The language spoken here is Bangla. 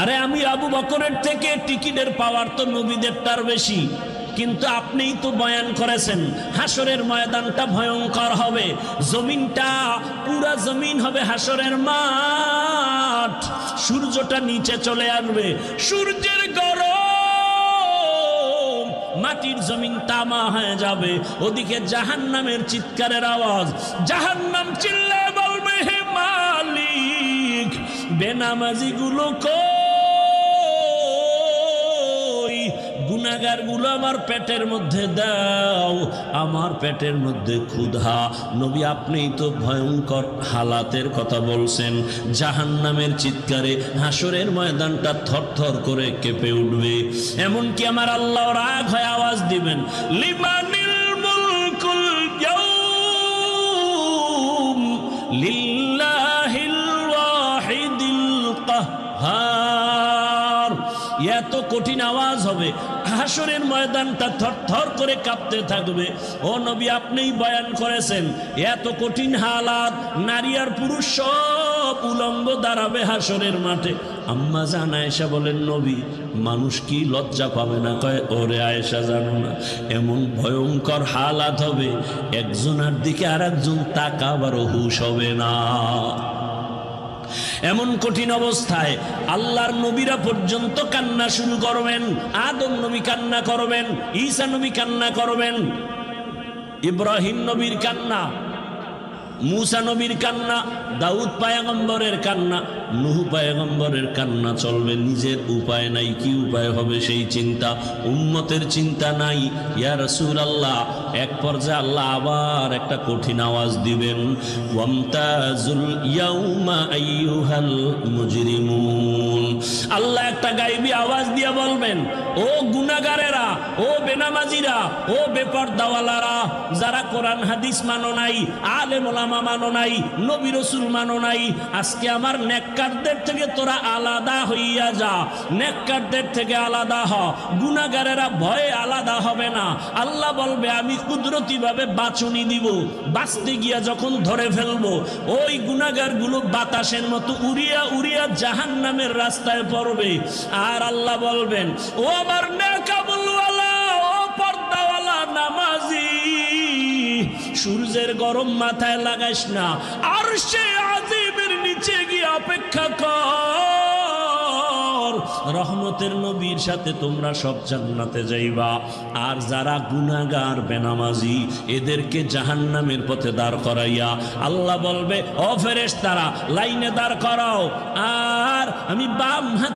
আরে আমি আবু বকরের থেকে টিকিটের পাওয়ার তো নবীদেরটার বেশি, কিন্তু আপনিই তো বয়ান করেছেন হাসরের ময়দানটা ভয়ঙ্কর হবে, জমিনটা পুরা জমিন হবে হাসরের মাঠ, সূর্যটা নিচে চলে আসবে, সূর্যের গরম মাটির জমিন তামা হয়ে যাবে, ওদিকে জাহান্নামের চিৎকারের আওয়াজ, জাহান্নাম চিল্লায় বলবে হে মালিক বেনামাজি গুলো গুনাহগার গুলো আমার পেটের মধ্যে দাও, আমার পেটের মধ্যে ক্ষুধা। নবী আপনিই তো ভয়ঙ্কর হালাতের কথা বলছেন, জাহান্নামের চিৎকারে হাসরের ময়দানটা থরথর করে কেঁপে উঠবে। এমনকি আমার আল্লাহ রাগ হয়ে আওয়াজ দিবেন, লিমানিল মুলকুল ইয়াউম লিল্লাহিল ওয়াহিদিল কাহ্হার। এত কঠিন আওয়াজ হবে, হাসরের ময়দানটা থরথর করে কাঁপতে থাকবে। ও নবী আপনিই বয়ান করেছেন এত কঠিন হালাত, নারী আর পুরুষ সব উলঙ্গ দাঁড়াবে হাসরের মাঠে। আম্মা জান আয়েশা বলেন, নবী মানুষ কি লজ্জা পাবে না? কয় ওরে আয়েশা জানো না, এমন ভয়ঙ্কর হালাত হবে একজনের দিকে আর একজন তাকাবারও হুঁশ হবে না। এমন কঠিন অবস্থায় আল্লাহর নবীরা পর্যন্ত কান্না শুরু করবেন। আদম নবী কান্না করবেন, ঈসা নবী কান্না করবেন, ইব্রাহিম নবীর কান্না, মুসা নবীর কান্না, দাউদ পয়গম্বরের কান্না, নূহ পয়গম্বরের কান্না চলবে। নিজের উপায় নাই, কি উপায় হবে সেই চিন্তা, উম্মতের চিন্তা নাই। ইয়া রাসূলুল্লাহ, এক পর্যায়ে আল্লাহ আবার একটা কঠিন আওয়াজ দিবেন, ওয়ামতাজুল ইয়াউমা আইয়ুহাল মুজরিমুন। আল্লাহ একটা গায়বী আওয়াজ দিয়ে বলবেন, ও গুনাহগারেরা, ও বেনামাজিরা, ও বেপরদাওয়ালারা, যারা কোরআন হাদিস মানো নাই, আলেম ওলামা মানো নাই, নবী রাসূল মানো নাই, আজকে আমার নেককারদের থেকে তোরা আলাদা হইয়া যা, নেককারদের থেকে আলাদা হ, গুনাহগারেরা ভয়ে আলাদা হবে না। আল্লাহ বলবে আমি কুদরতি ভাবে বাঁচুনি দিব, বাঁচতে গিয়া যখন ধরে ফেলবো ওই গুনাহগারগুলো বাতাসের মতো উড়িয়া উড়িয়া জাহান্নামের রাস্তায় পড়বে। আর আল্লাহ বলবেন, ও আমার নেকামলওয়ালা, ও পর্দাওয়ালা নামাজি, সূর্যের গরম মাথায় লাগাইস না, আরশে আজিমের নিচে গিয়ে অপেক্ষা কর, রহমতের নবীর সাথে তোমরা সব জান্নাতে যাইবা। আর যারা গুনাহগার বেনামাজি এদেরকে জাহান্নামের পথে দাঁড় করাইয়া আল্লাহ বলবে, ও ফেরেশতারা লাইনে দাঁড় করাও। আর আমি বাম হাত